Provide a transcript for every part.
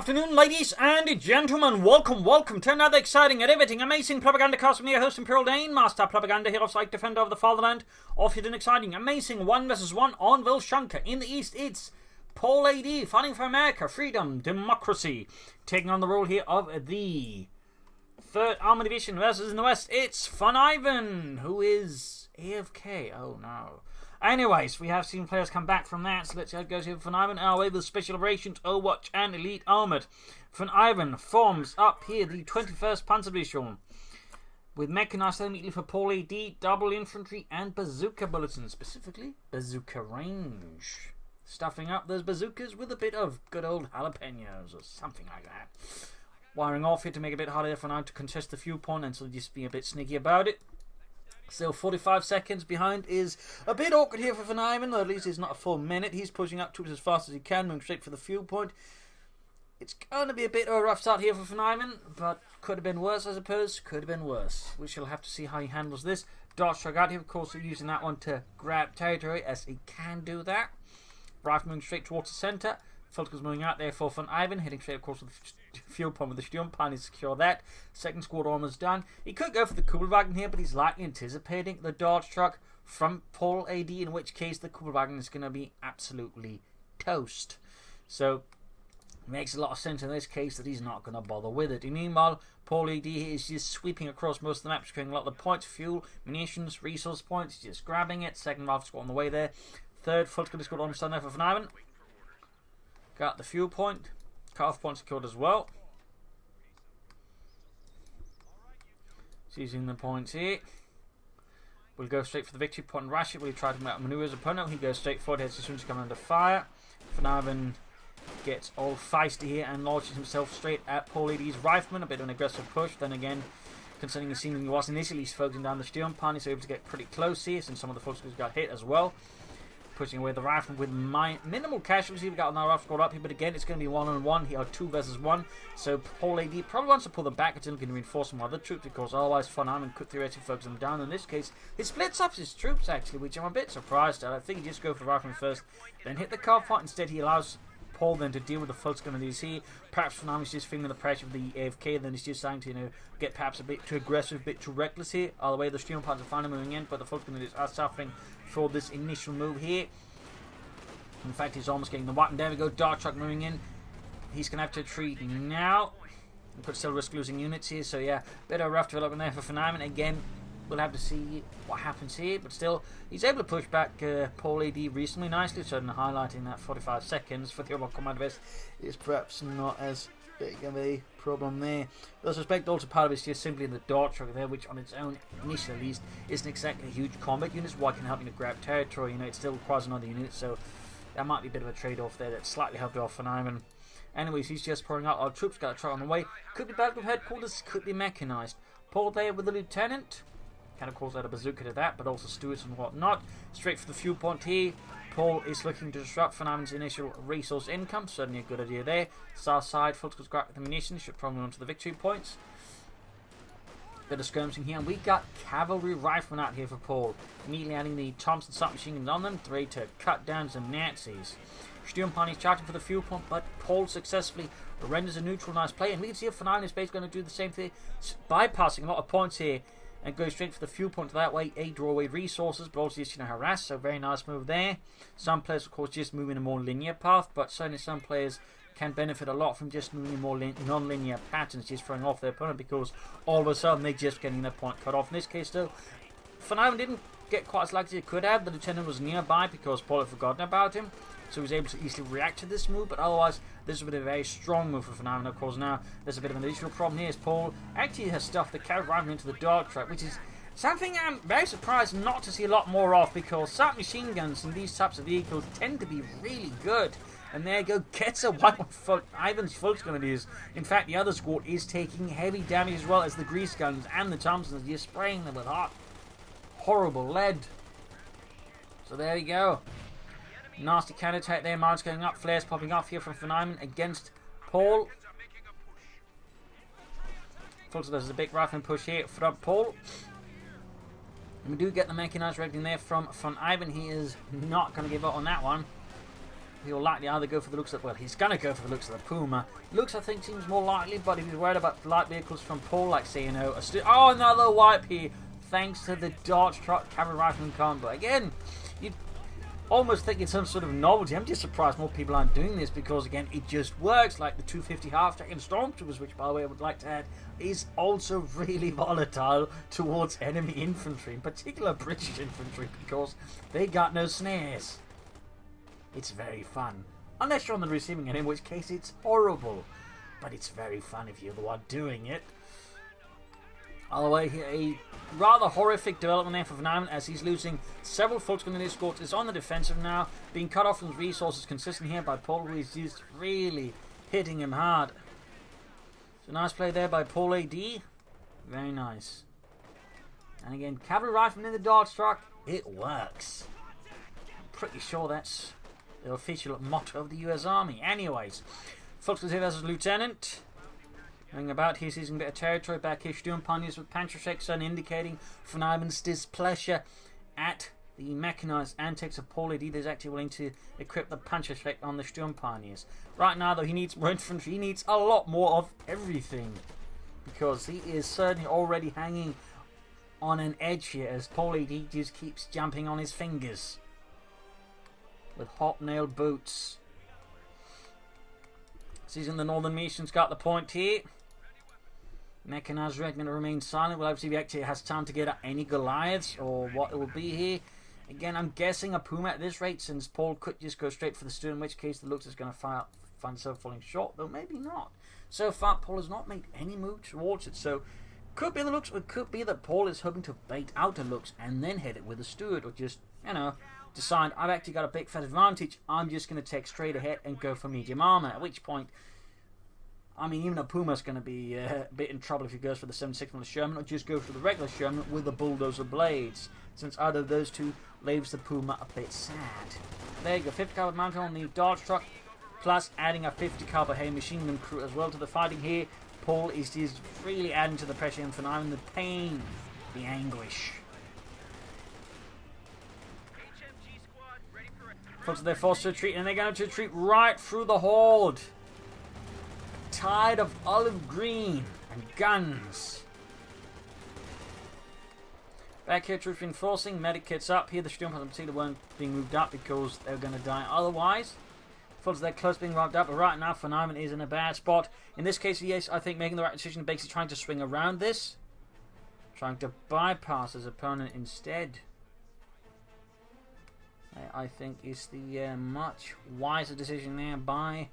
afternoon, ladies and gentlemen. Welcome to another exciting, riveting, amazing Propagandacast from your host, Paul.A.D, Master Propaganda Hero, Psych Defender of the Fatherland. Off you an exciting, amazing 1 vs 1 on Vilshanka. In the East, it's Paul.A.D fighting for America, freedom, democracy, taking on the role here of the 3rd Armored Division versus in the West, it's VonIvan, who is AFK. Oh no. Anyways, we have seen players come back from that, so let's see how it goes here for VonIvan. Our way with Special Operations, Overwatch and Elite Armored. VonIvan forms up here the 21st Panzer Division with Mechanized immediately for Paul.A.D, double infantry and bazooka bulletins, specifically bazooka range. Stuffing up those bazookas with a bit of good old jalapenos or something like that. Wiring off here to make it a bit harder for now to contest the viewpoint and so just be a bit sneaky about it. Still 45 seconds behind is a bit awkward here for VonIvan, though at least it's not a full minute. He's pushing up troops as fast as he can, moving straight for the fuel point. It's going to be a bit of a rough start here for VonIvan, but could have been worse, I suppose. Could have been worse. We shall have to see how he handles this. Dart strike out here, of course, using that one to grab territory, as he can do that. Rifle moving straight towards the centre. Filter's moving out there for VonIvan, heading straight, of course, with the fuel point with the Sturmpanzer to secure that. Second squad almost done. He could go for the Kugelwagen here, but he's likely anticipating the dart struck from Paul.A.D, in which case the Kugelwagen is going to be absolutely toast. So, it makes a lot of sense in this case that he's not going to bother with it. And meanwhile, Paul.A.D is just sweeping across most of the map, securing a lot of the points, fuel, munitions, resource points, just grabbing it. Second rifle squad on the way there. Third full squad almost done there for VonIvan. Got the fuel point. Cut-off point secured as well. He's using the points here. We'll go straight for the victory point and rush it. We'll try to maneuver his opponent. He goes straight forward, heads as soon as he comes under fire. VonIvan gets all feisty here and launches himself straight at Paul.A.D's rifleman. A bit of an aggressive push. Then again, considering he seemingly was initially focusing down the Sturmpanzer, so able to get pretty close here since some of the full squads got hit as well. Pushing away the rifle with minimal casualties. We've got another rifle squad up here, but again, it's going to be 1-on-1 here, 2 versus 1. So Paul.A.D probably wants to pull them back until he can reinforce some other troops, because otherwise VonIvan could theoretically focus them down. In this case, he splits up his troops actually, which I'm a bit surprised at. I think he just go for the rifle first, then hit the car point. Instead, he allows Paul then to deal with the full squad of these here. Perhaps VonIvan's just feeling the pressure of the AFK, and then he's just starting to, get perhaps a bit too aggressive, a bit too reckless here. All the way, the Sturmpanzer are finally moving in, but the full squad are suffering for this initial move here. In fact, he's almost getting the weapon. There we go, dart truck moving in. He's going to have to retreat now. He could still risk losing units here. So yeah, bit of a rough development there for VonIvan. Again, we'll have to see what happens here. But still, he's able to push back Paul.A.D reasonably nicely. So highlighting that 45 seconds for the overall command base is perhaps not as big of a problem there. But I suspect also part of it is just simply the dart truck there, which on its own, initially at least, isn't exactly a huge combat unit. Why can help you to grab territory? It still requires another unit. So that might be a bit of a trade-off there that slightly helped off VonIvan. Anyways, he's just pouring out our troops. Got a truck on the way. Could be Battle of Headquarters. Could be Mechanized. Paul there with the Lieutenant. Can of course add a bazooka to that, but also stewards and whatnot. Straight for the fuel point here. Paul is looking to disrupt VonIvan's initial resource income. Certainly a good idea there. South side, full squad's got the munitions. Should probably run to the victory points. Bit of skirmishing here, and we got cavalry riflemen out here for Paul. Immediately adding the Thompson submachine guns on them, ready to cut down some Nazis. Sturmpanzer is charging for the fuel pump, but Paul successfully renders a neutral nice play, and we can see if VonIvan is basically going to do the same thing, bypassing a lot of points here and go straight for the fuel point. That way, draw away resources, but also just harass. So very nice move there. Some players, of course, just move in a more linear path, but certainly some players can benefit a lot from just moving in more non-linear patterns, just throwing off their opponent, because all of a sudden they're just getting their point cut off. In this case, though, VonIvan didn't get quite as lucky as he could have. The Lieutenant was nearby because Paul had forgotten about him, so he was able to easily react to this move, but otherwise, this would have been a very strong move for VonIvan. Of course, now there's a bit of an additional problem here, as Paul actually has stuffed the cavalry rifle into the dart truck, which is something I'm very surprised not to see a lot more of, because submachine guns in these types of vehicles tend to be really good. And there you go, gets a wipe on Ivan's full squad is. In fact, the other squad is taking heavy damage as well, as the grease guns and the Thompsons are just spraying them with hot, horrible lead. So there you go. Nasty counter-attack there, mines going up, flares popping off here from VonIvan against Paul. Full squad does a big rifle push here from Paul. And we do get the mechanized rating there from VonIvan. He is not going to give up on that one. he'll likely either go for the looks of, well, he's going to go for the looks of the Puma. Looks, I think, seems more likely, but if he's worried about light vehicles from Paul, like, say, you know, oh, another wipe here, thanks to the Dodge truck cavalry rifleman combo. Again, you almost think it's some sort of novelty. I'm just surprised more people aren't doing this because, again, it just works. Like the 250 half-track and Stormtroopers, which, by the way, I would like to add, is also really volatile towards enemy infantry, in particular British infantry, because they got no snares. It's very fun. Unless you're on the receiving end, in which case it's horrible. But it's very fun if you're the one doing it. All the way here, a rather horrific development there for VonIvan as he's losing several folks in his squad. Is on the defensive now, being cut off from his resources consistently here by Paul, who is just really hitting him hard. So nice play there by Paul.A.D. Very nice. And again, cavalry rifleman in the Dodge truck. It works. I'm pretty sure that's the official motto of the US Army. Anyways, folks, here versus Lieutenant. Going about here, seizing a bit of territory back here. Sturmpaniers with Panzerschreckson indicating VonIvan's displeasure at the mechanized antics of Paul.A.D. That's actually willing to equip the Panzerschreck on the Sturmpaniers. Right now, though, he needs more infantry. He needs a lot more of everything. Because he is certainly already hanging on an edge here as Paul.A.D. just keeps jumping on his fingers. With hobnail boots. Seizing the Northern Mission's got the point here. Mechanized Regiment remains silent. We'll obviously actually has time to get at any Goliaths or what it will be here. Again, I'm guessing a Puma at this rate, since Paul could just go straight for the Stu, in which case the looks is going to find himself falling short, though maybe not. So far, Paul has not made any move towards it, so could be the looks, or it could be that Paul is hoping to bait out the looks and then hit it with a Steward, or just, you know, decide I've actually got a big fat advantage, I'm just going to take straight ahead and go for medium armor, at which point, I mean, even a Puma's going to be a bit in trouble if he goes for the 7.6mm Sherman, or just go for the regular Sherman with the bulldozer blades, since either of those two leaves the Puma a bit sad. There you go, 50 caliber mounted on the Dodge truck, plus adding a 50 caliber heavy machine gun crew as well to the fighting here. Paul is just really adding to the pressure and VonIvan, the pain, the anguish. Folks, they're forced to retreat, and they're going to retreat right through the horde. Tide of olive green and guns. Back here, troops reinforcing. Medic kits up here. The Sturmpaniers weren't being moved up because they were going to die otherwise. Folks, they're close to being wrapped up, but right now VonIvan is in a bad spot. In this case, yes, I think making the right decision, basically trying to swing around this, trying to bypass his opponent instead. I think is the much wiser decision there by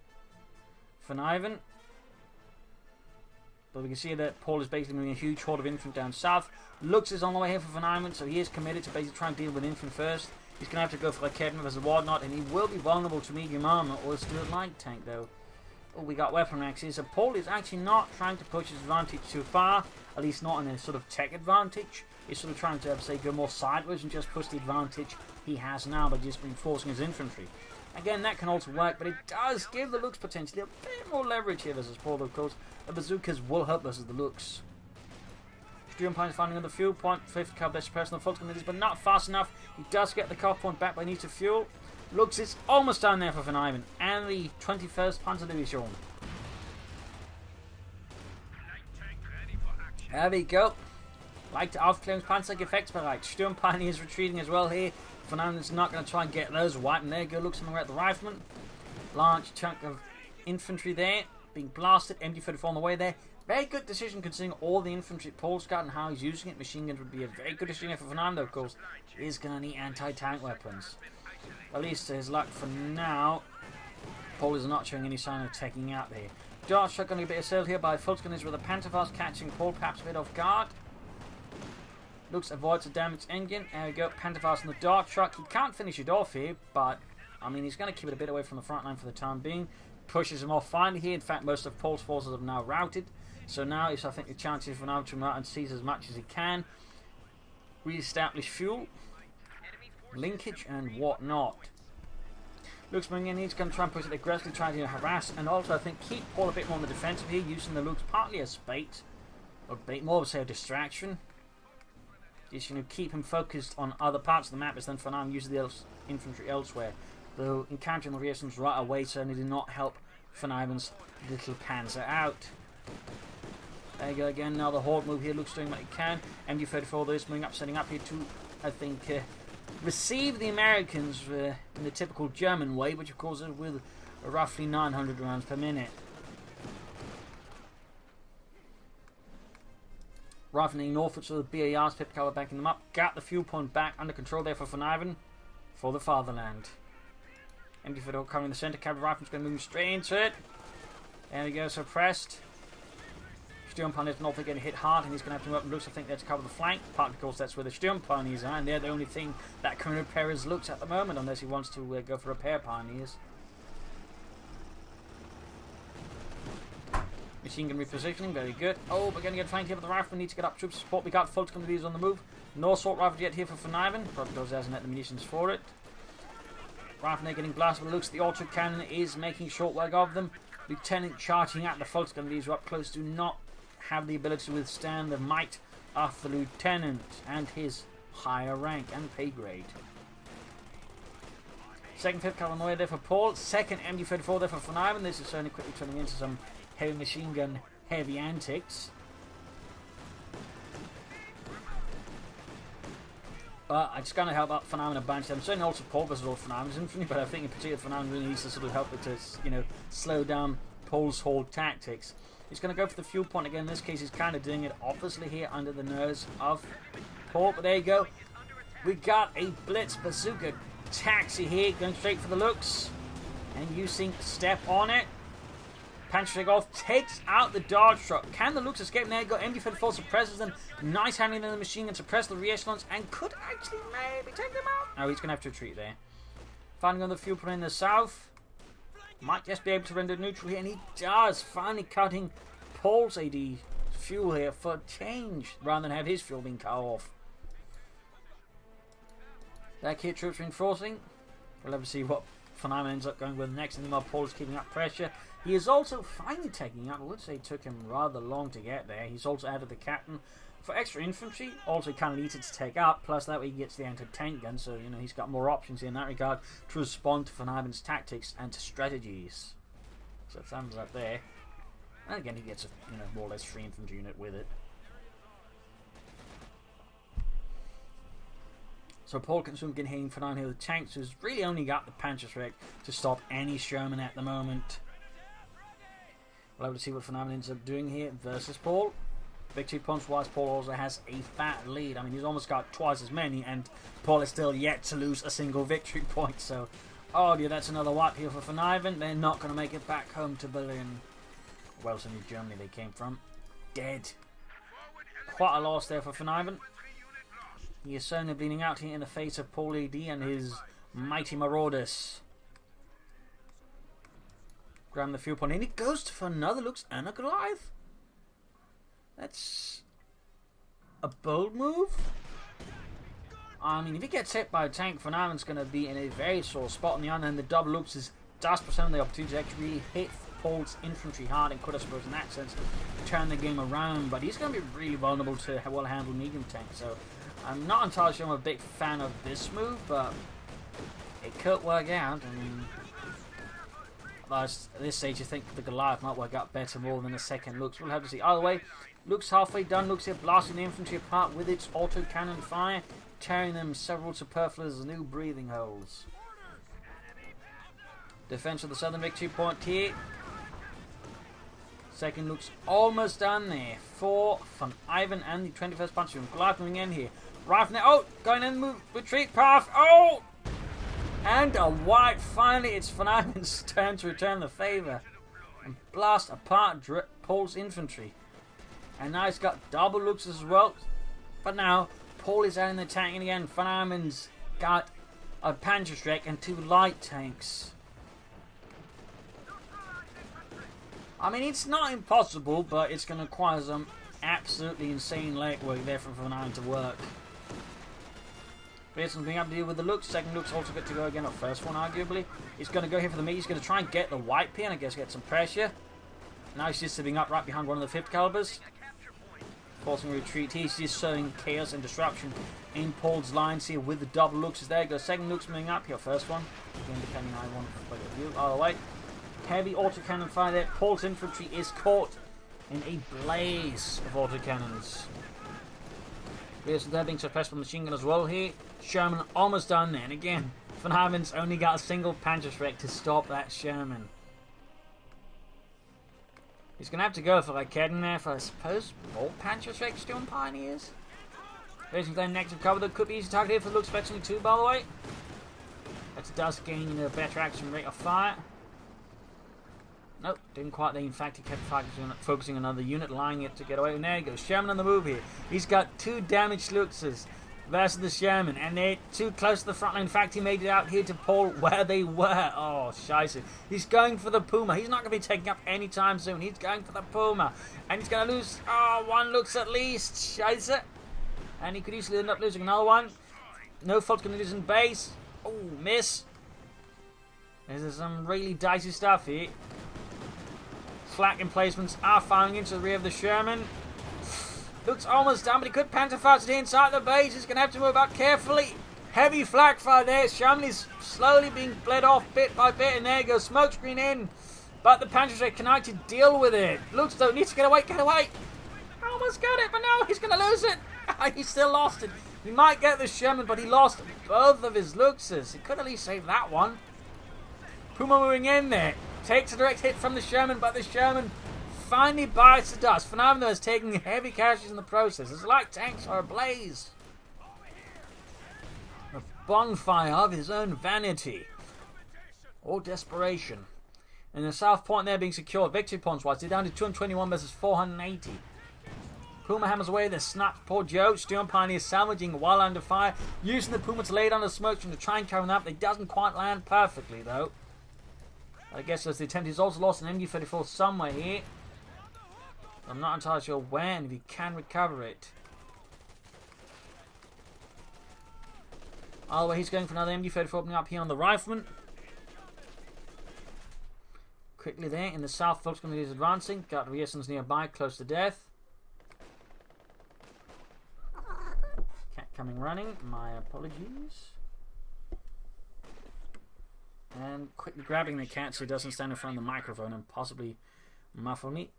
VonIvan. But we can see that Paul is basically moving a huge horde of infantry down south. Lux is on the way here for VonIvan, so he is committed to basically try and deal with infantry first. He's going to have to go for the Kedman as a whatnot, and he will be vulnerable to medium armor or a Stuart light tank, though. Oh, we got weapon racks here, so Paul is actually not trying to push his advantage too far, at least not in a sort of tech advantage. He's sort of trying to, say, go more sideways and just push the advantage he has now by just reinforcing his infantry. Again, that can also work, but it does give the Lux potentially a bit more leverage here versus Paul, of course. The bazookas will help versus the Lux. Sturmpaniers finding on the fuel point, 5th cab best personal fault on this, but not fast enough. He does get the car point back by need to fuel. Lux is almost down there for VonIvan and the 21st Panzer Division. There we go. Leichte Aufklärungspanzer gefechtsbereit. Sturmpanier is retreating as well here. VonIvan is not going to try and get those wiped. And there you go, Lux on the way at the rifleman. Large chunk of infantry there being blasted. MG-34 on the way there. Very good decision considering all the infantry Paul's got and how he's using it. Machine guns would be a very good decision for VonIvan, of course. He is going to need anti-tank weapons. At least to his luck for now. Paul is not showing any sign of taking out there. Dodge truck going to be assailed here by Volksgunners with a Pantherfast catching Paul perhaps a bit off guard. Lux avoids a damaged engine. There we go, Pantherfast on the Dodge truck. He can't finish it off here, but I mean he's going to keep it a bit away from the front line for the time being. Pushes him off finally here. In fact, most of Paul's forces have now routed. So now is, I think, the chances for now to come out and seize as much as he can. Re-establish fuel, linkage, and whatnot. Lux bringing in, he's going to try and push it aggressively, trying to harass, and also I think keep Paul a bit more on the defensive here, using the Lux partly as bait, or bait more of say a distraction. Just keep him focused on other parts of the map, as then for now I'm using the infantry elsewhere. Though encountering the reactions right away certainly did not help VonIvan's little panzer out. There you go again. Now the Horde move here. Looks doing what he can. MD-34 though is moving up, setting up here to, I think, receive the Americans in the typical German way, which of course is with roughly 900 rounds per minute. Rifling northwards to the BARs, Pip Cover backing them up. Got the fuel point back under control there for VonIvan for the fatherland. MD-34 covering the centre. Cavalry Rifle's going to move straight into it. There we go, suppressed. Sturmpony is not getting hit hard, and he's going to have to move up and looks, I think, there to cover the flank. Partly because that's where the Sturmponies are, and they're the only thing that can repair his looks at the moment, unless he wants to go for repair pioneers. Machine gun repositioning, very good. Oh, we're going to get flanked here with the rifle. We need to get up troops support. We got folks coming to these on the move. No assault rifle yet here for VonIvan, probably because he hasn't had the munitions for it. Rifle getting blasted with looks. The auto cannon is making short work of them. Lieutenant charging at the folks coming to these up close do not have the ability to withstand the might of the lieutenant and his higher rank and pay grade. Second, fifth Cavalry there for Paul. Second MD-34 there for VonIvan. This is certainly quickly turning into some heavy machine gun, heavy antics. But I just kind of help out VonIvan a bunch. I'm certainly also Paul versus all VonIvan's infantry, but I think in particular VonIvan really needs to sort of help it to, you know, slow down Paul's Horde tactics. He's going to go for the fuel point again. In this case, he's kind of doing it obviously here under the nose of Paul. But there you go. We got a Blitz Bazooka taxi here, going straight for the looks. And using step on it. Panzer off, takes out the dodge truck. Can the looks escape? There you go. MD-34 suppresses them. Nice handling of the machine gun, suppress the re-echelons, and could actually maybe take them out. Oh, he's going to have to retreat there. Finding on the fuel point in the south. Might just be able to render neutral here, and he does. Finally cutting Paul.A.D fuel here for change, rather than have his fuel being cut off. Back here, troops reinforcing. We'll have to see what VonIvan ends up going with next. And meanwhile, Paul is keeping up pressure. He is also finally taking out. I would say it took him rather long to get there. He's also added the captain for extra infantry. Also kind of easy to take up. Plus that way he gets the anti-tank gun. So, you know, he's got more options in that regard to respond to VonIvan's tactics and strategies. So thumbs up there. And again, he gets a, you know, more or less free infantry unit with it. So Paul can soon get hitting VonIvan here with tanks, who's really only got the Panzerschreck to stop any Sherman at the moment. We'll have to see what VonIvan ends up doing here versus Paul. Victory points wise, Paul also has a fat lead. I mean, he's almost got twice as many, and Paul is still yet to lose a single victory point. So, oh dear, that's another wipe here for VonIvan. They're not going to make it back home to Berlin. Well, it's only Germany they came from. Dead. Quite a loss there for VonIvan. He is certainly bleeding out here in the face of Paul.A.D and his mighty marauders. Grab the fuel point, and he goes for another looks and a Goliath. That's a bold move. I mean, if he gets hit by a tank, VonIvan's going to be in a very sore spot on the other end. The double looks is does present the opportunity to actually really hit Paul's infantry hard, and could, I suppose, in that sense, turn the game around. But he's going to be really vulnerable to well-handled medium tanks. So I'm not entirely sure I'm a big fan of this move, but it could work out. I mean, at this stage, you think the Goliath might work out better more than the second looks. We'll have to see. Either way, looks halfway done. Looks here blasting the infantry apart with its auto cannon fire, tearing them several superfluous new breathing holes. Defense of the southern victory point here. Second looks almost done there for VonIvan and the 21st Panzer Unit. Goliath moving in here. Rifle now. Oh, going in, move, retreat path. Oh! And a wipe. Finally, it's VonIvan's turn to return the favour and blast apart Paul's infantry. And now he's got double looks as well. But now, Paul is out in the tank again. VonIvan's got a Panzerschreck and 2 light tanks. I mean, it's not impossible, but it's going to require some absolutely insane legwork there for VonIvan to work. Pearson's being able to deal with the looks. Second looks also good to go again. Or first one, arguably. He's going to go here for the meat. He's going to try and get the wipe here and I guess get some pressure. Now he's just sitting up right behind one of the 5th calibers. Forcing a retreat. He's just sowing chaos and disruption in Paul's lines here with the double luxes. There goes second lux moving up here. First one. Again, depending on how you want to play the view. All the way. Heavy autocannon fire there. Paul's infantry is caught in a blaze of autocannons. Yes, they're being suppressed by machine gun as well here. Sherman almost done there. And again, VonIvan's only got a single Panzerschreck to stop that Sherman. He's going to have to go for like Kedden there for, I suppose, more Panzerschrecks still in Pioneers. Raising their negative cover that could be easy target here for the looks, especially 2 by the way. That does gain a better action rate of fire. Nope, didn't quite there. In fact, he kept focusing on another unit, lying it to get away. And there he goes. Sherman on the move here. He's got 2 damaged luxes versus the Sherman, and they're too close to the front line. In fact, he made it out here to Paul where they were. Oh, scheisse. He's going for the Puma. He's not going to be taking up any time soon. He's going for the Puma, and he's going to lose 1 lux at least. Scheisse. And he could easily end up losing another one. No fault's going to lose in base. Oh, miss. There's some really dicey stuff here. Flak emplacements are firing into the rear of the Sherman. Looks almost done, but he could panther fast inside the base. He's going to have to move up carefully. Heavy flak fire there. Sherman is slowly being bled off bit by bit, and there goes smokescreen in. But the Panzerschreck cannot deal with it. Looks though needs to get away, get away. Almost got it, but no, he's going to lose it. He still lost it. He might get the Sherman, but he lost both of his luxes. He could at least save that one. Puma moving in there. Takes a direct hit from the Sherman, but the Sherman finally bites the dust. VonIvan is taking heavy casualties in the process. His light tanks are ablaze. A bonfire of his own vanity. Or desperation. And the south point there being secured. Victory points wise, they're down to 221 versus 480. Puma hammers away the snap. Poor Joe. Steel Pioneer salvaging while under fire. Using the Puma to lay down the smoke to try and carry them up. It doesn't quite land perfectly though. I guess as the attempt is also lost an MD-34 somewhere here. I'm not entirely sure where and if he can recover it. Oh, well, he's going for another MD-34 opening up here on the Rifleman. Quickly there in the south, folks going to be advancing. Got Rierson's nearby, close to death. Cat coming running, my apologies. And quickly grabbing the cat so he doesn't stand in front of the microphone and possibly muffle me.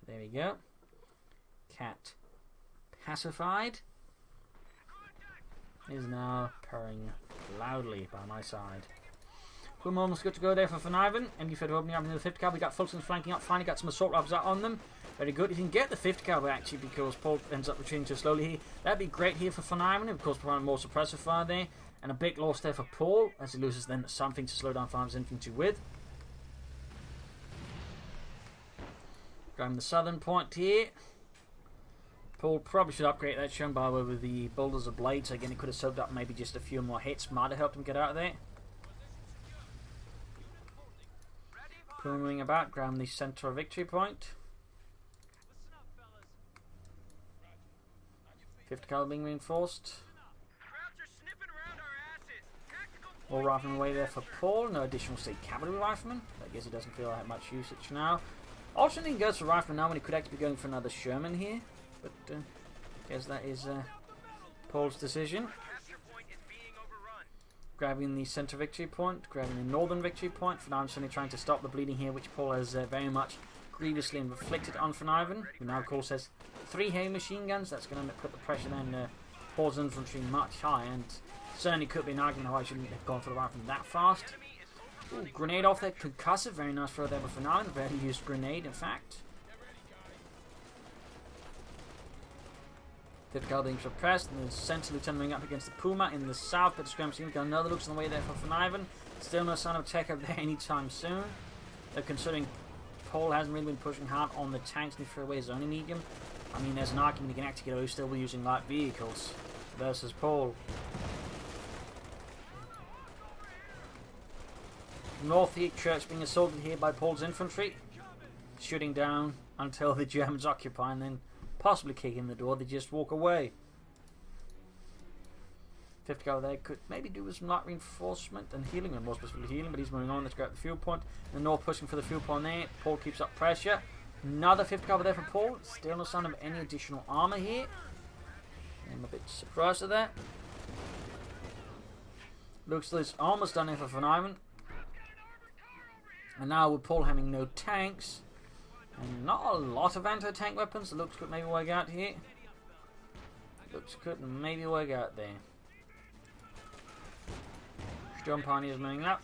There we go. Cat pacified. Is now purring loudly by my side. We're almost good to go there for VonIvan. MD-34 opening up into the 50 caliber. We got Fulton flanking up. Finally got some assault rifles out on them. Very good. He can get the 50 caliber actually because Paul ends up retreating too slowly here. That'd be great here for VonIvan. Of course, providing more suppressive fire there. And a big loss there for Paul, as he loses then something to slow down VonIvan's infantry with. Grabbing the southern point here. Paul probably should upgrade that Sherman by with the Boulders of Blades. So again, he could have soaked up maybe just a few more hits. Might have helped him get out of there. Paul moving about, grabbing the center of victory point. 50 caliber being reinforced. All riflemen away there for Paul. No additional state cavalry riflemen. I guess he doesn't feel like much usage now. Alternating goes for rifleman now when he could actually be going for another Sherman here. But I guess that is Paul's decision. Grabbing the center victory point. Grabbing the northern victory point. VonIvan certainly trying to stop the bleeding here, which Paul has very much grievously inflicted on VonIvan, who now of course has 3 heavy machine guns. That's going to put the pressure then Paul's infantry much higher, and certainly could be an argument why I shouldn't have gone for the rifle that fast. Ooh, grenade off there, concussive, very nice throw there with VonIvan. Very used grenade, in fact. 50 caliber being suppressed, and the Sentinel Lieutenant moving up against the Puma in the south, but the Scrum Machine got another looks on the way there for VonIvan. Still no sign of tech over there anytime soon. Though considering Paul hasn't really been pushing hard on the tanks and he threw away his only medium. I mean, there's an argument he can actually get away still using light vehicles versus Paul. North East Church being assaulted here by Paul's infantry. Shooting down until the Germans occupy and then possibly kick in the door. They just walk away. 50 caliber there could maybe do with some light reinforcement and healing, and more specifically healing, but he's moving on. Let's go at the fuel point. The North pushing for the fuel point there. Paul keeps up pressure. Another 5th cover there for Paul. Still no sign of any additional armor here. I'm a bit surprised at that. Looks like it's almost done here for VonIvan. And now with Paul having no tanks and not a lot of anti-tank weapons, it looks could maybe work out here. Looks could maybe work out there. Storm Pioneers moving up.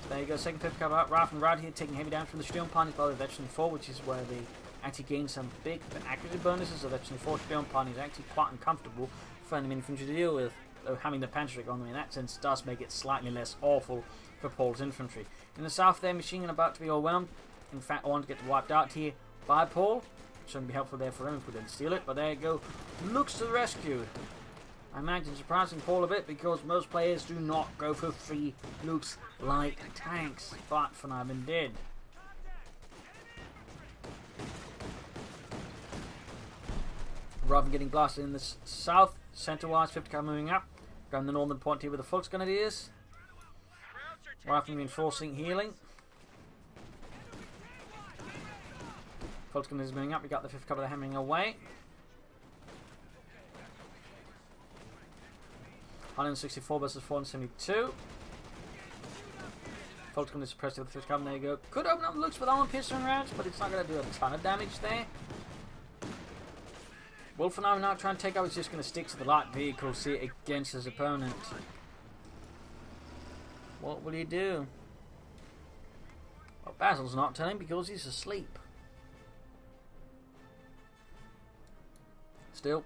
There you go, second 5th cover up. Ralph and Rad here taking heavy damage from the Storm Pioneers by the Veteran 4, which is where they actually gain some big accuracy bonuses. So Veteran 4 Storm Pioneers is actually quite uncomfortable for enemy infantry to deal with. Though having the Panzerich on them in that sense does make it slightly less awful for Paul's infantry. In the south there, machine gun about to be overwhelmed. In fact, I want to get wiped out here by Paul. Shouldn't be helpful there for him if we didn't steal it, but there you go. Looks to the rescue. I imagine surprising Paul a bit because most players do not go for free looks like tanks, but VonIvan did. Rather than getting blasted in the south, center-wise, 50 car moving up. Going the northern point here with the Volksgrenadiers. Rather than reinforcing healing. Volksgrenadiers moving up, we got the 5th cover hammering away. 164 versus 472. Volksgrenadiers suppressed with the 5th cover, there you go. Could open up the looks with armor piercing rounds, but it's not going to do a ton of damage there. Will VonIvan now try and take out, he's just going to stick to the light vehicle, see it against his opponent. What will he do? Well, Basil's not telling because he's asleep. Still,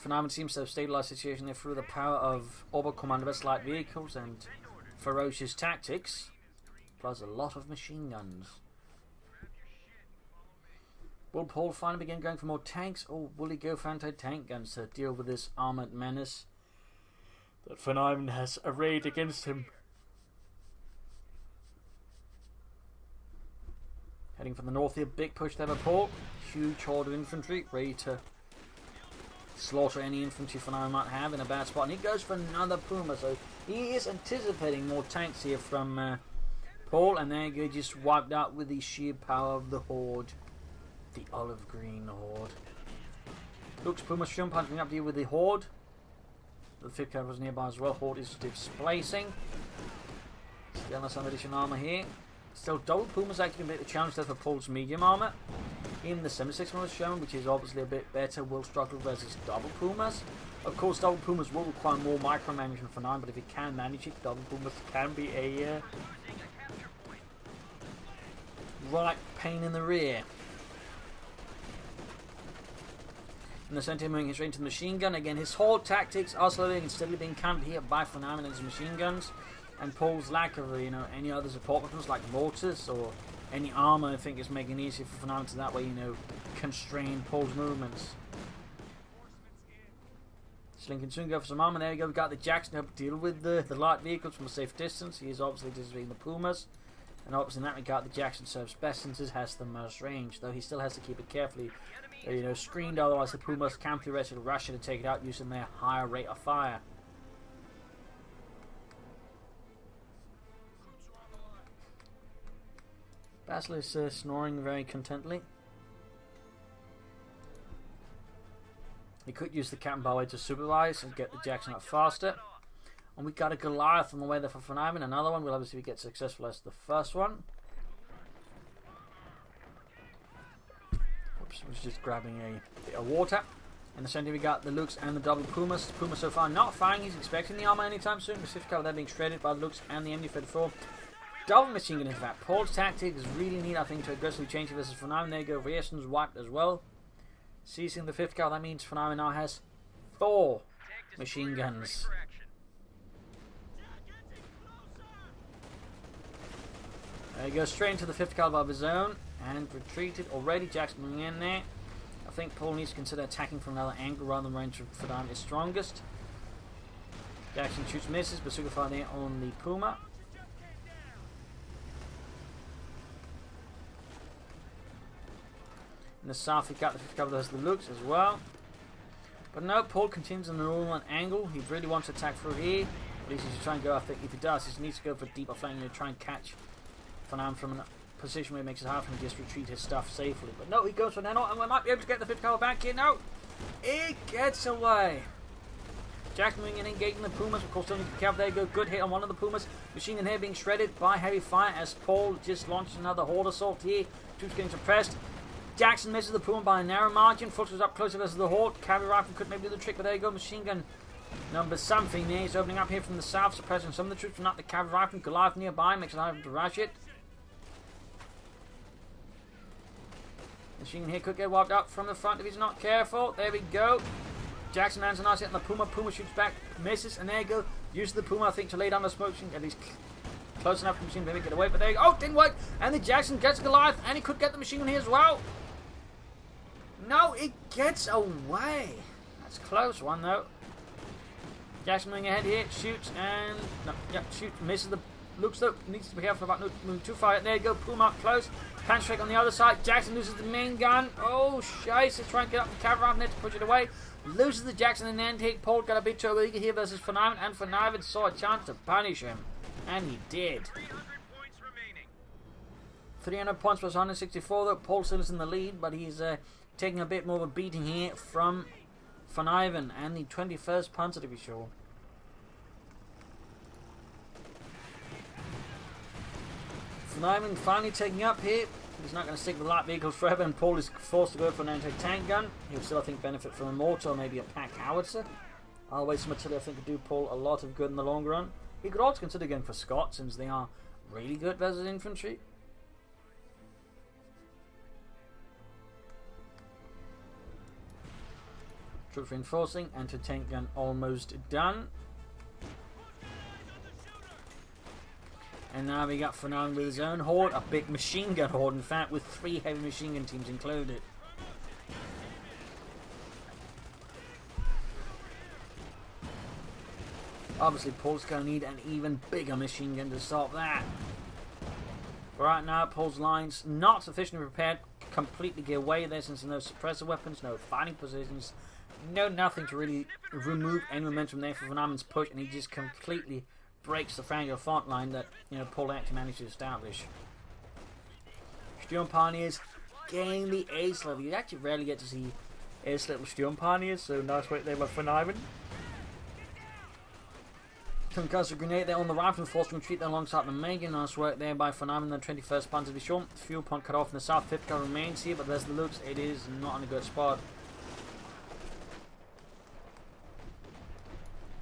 VonIvan seems to have stabilised the situation there through the power of Oberkommando light vehicles and ferocious tactics, plus a lot of machine guns. Will Paul finally begin going for more tanks, or will he go for anti-tank guns to deal with this armoured menace that VonIvan has arrayed against him? Heading from the north here, big push there by Paul. Huge horde of infantry, ready to slaughter any infantry VonIvan might have in a bad spot. And he goes for another Puma, so he is anticipating more tanks here from Paul. And there you go, just wiped out with the sheer power of the horde. The olive green horde. Looks Puma Shun punching up here with the horde. The 5th cover was nearby as well. Horde is displacing. Still no some additional armor here. Still, double Puma's actually been a bit of a challenge there for Paul's medium armor. In the 76 was shown, which is obviously a bit better. Will struggle versus double Pumas. Of course, double Pumas will require more micromanagement for 9, but if he can manage it, double Pumas can be a right pain in the rear. In the centre, moving his range to the machine gun. Again, his horde tactics are slowly and steadily being countered here by VonIvan and his machine guns. And Paul's lack of any other support weapons like mortars or any armor, I think, is making it easier for VonIvan to that way, constrain Paul's movements. Slink can soon go for some armor. There you go. We've got the Jackson to help deal with the light vehicles from a safe distance. He is obviously distributing the Pumas. And obviously in that regard, the Jackson serves best since it has the most range. Though he still has to keep it carefully screened, otherwise the Pumas can be ready to rush in and take it out using their higher rate of fire. Basil is snoring very contently. He could use the Captain Paul.A.D to supervise and get the Jackson up faster. And we got a Goliath on the way there for VonIvan. Another one. We'll obviously get successful as the first one. Oops, was just grabbing a bit of water. In the centre we got the Lux and the double Pumas. Puma so far not firing. He's expecting the armor anytime soon. Pacific cover there being shredded by the Lux and the MD-34. Double machine gun in fact. Paul's tactic is really neat, I think, to aggressively change it versus VonIvan. There you go. Riesen's wiped as well. Seizing the 5th car, that means VonIvan now has 4 machine guns. There you go, straight into the 5th caliber of his own and retreated already. Jackson moving in there. I think Paul needs to consider attacking from another angle rather than range for VonIvan is strongest. Jackson shoots misses, but super fire there on the Puma. In the south, he got the 5th cover that has the Lux as well. But no, Paul continues on the normal angle. He really wants to attack through here. At least he should try and go, I think if he does, he needs to go for deeper flank and try and catch VonIvan from a position where it makes it hard for him to just retreat his stuff safely. But no, he goes for Nano, and we might be able to get the 50 cal back here. No, it gets away. Jackson moving and engaging the Pumas. Of course, still need to be careful. There you go. Good hit on one of the Pumas. Machine gun here being shredded by heavy fire as Paul just launched another horde assault here. Troops getting suppressed. Jackson misses the Puma by a narrow margin. Fultz was up closer versus the horde. Cavalry rifle could maybe do the trick, but there you go. Machine gun number something there. He's opening up here from the south, suppressing some of the troops, but not the cavalry rifle. Goliath nearby makes it hard to rush it. Machine here could get wiped up from the front if he's not careful. There we go. Jackson lands a nice hit on the Puma. Puma shoots back, misses, and there you go. Uses the Puma, I think, to lay down the smoke machine. At least close enough for the machine gun to get away. But there you go. Oh, didn't work. And the Jackson gets Goliath, and he could get the machine gun here as well. No, it gets away. That's a close one, though. Jackson moving ahead here, shoots, and no, yep, shoots, misses the. Looks though, needs to be careful about moving too far. There you go, Puma up close. Punch strike on the other side. Jackson loses the main gun. Oh, shite. He's trying to get up the cavalry rifle there to push it away. Loses the Jackson in the end hit. Paul got a bit too eager here versus VonIvan, and VonIvan saw a chance to punish him. And he did. 300 points plus 164 though. Paul still is in the lead, but he's taking a bit more of a beating here from VonIvan and the 21st punter to be sure. VonIvan finally taking up here. He's not going to stick with light vehicles forever, and Paul is forced to go for an anti-tank gun. He'll still, I think, benefit from a mortar or maybe a pack howitzer. I'll wait some artillery, I think, could do Paul a lot of good in the long run. He could also consider going for Scott, since they are really good versus infantry. Troops reinforcing, anti-tank gun almost done. And now we got VonIvan with his own horde, a big machine gun horde, in fact, with 3 heavy machine gun teams included. Obviously, Paul's going to need an even bigger machine gun to stop that. But right now, Paul's lines not sufficiently prepared, completely get away there since no suppressor weapons, no fighting positions, no nothing to really remove any momentum there for VonIvan's push, and he just completely breaks the Franco front line that Paul actually managed to establish. Sturm Pioneers gain the ace level. You actually rarely get to see ace level Sturm Pioneers, so nice work there by VonIvan. Concussive grenade there on the rifle, forced to retreat there alongside the main gun. Nice work there by VonIvan, the 21st punter to be sure. Fuel point cut off in the south, 5th gun remains here, but there's the looks. It is not in a good spot.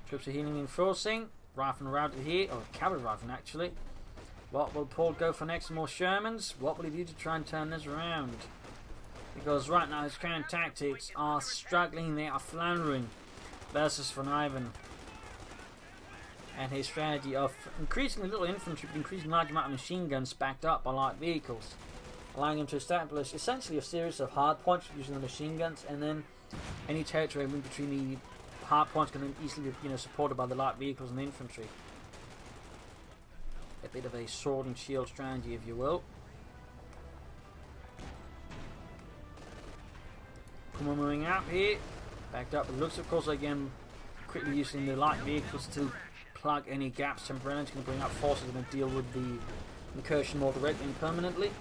Troops are healing and forcing. Rifle routed here, or cavalry rifle actually. What will Paul go for next? More Shermans? What will he do to try and turn this around? Because right now his current tactics are struggling, they are floundering versus VonIvan. And his strategy of increasing the little infantry, but increasing large amount of machine guns backed up by light vehicles, allowing him to establish essentially a series of hard points using the machine guns, and then any territory in between the hard points can easily be supported by the light vehicles and the infantry. A bit of a sword and shield strategy, if you will. Puma moving up here, backed up with looks, of course, again quickly using the light vehicles to plug any gaps temporarily. It's going to bring up forces and deal with the incursion more directly and permanently.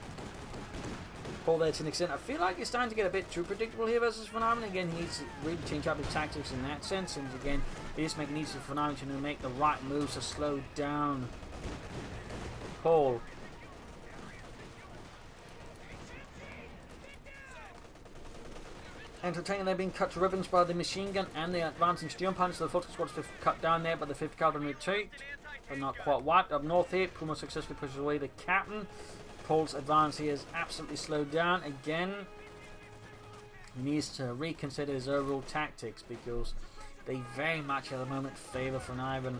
Paul there to an extent. I feel like it's starting to get a bit too predictable here versus VonIvan. Again, he needs to really change up his tactics in that sense, and again, it is making it easy for VonIvan to make the right moves to slow down Paul. Entertaining, they're being cut to ribbons by the machine gun and the advancing Sturm Pioneers, so the Fultz squad is cut down there, but the 5th Cavalry retreat, but not quite wiped. Up north here, Puma successfully pushes away the captain. Paul's advance here is absolutely slowed down again. He needs to reconsider his overall tactics because they very much at the moment favour VonIvan.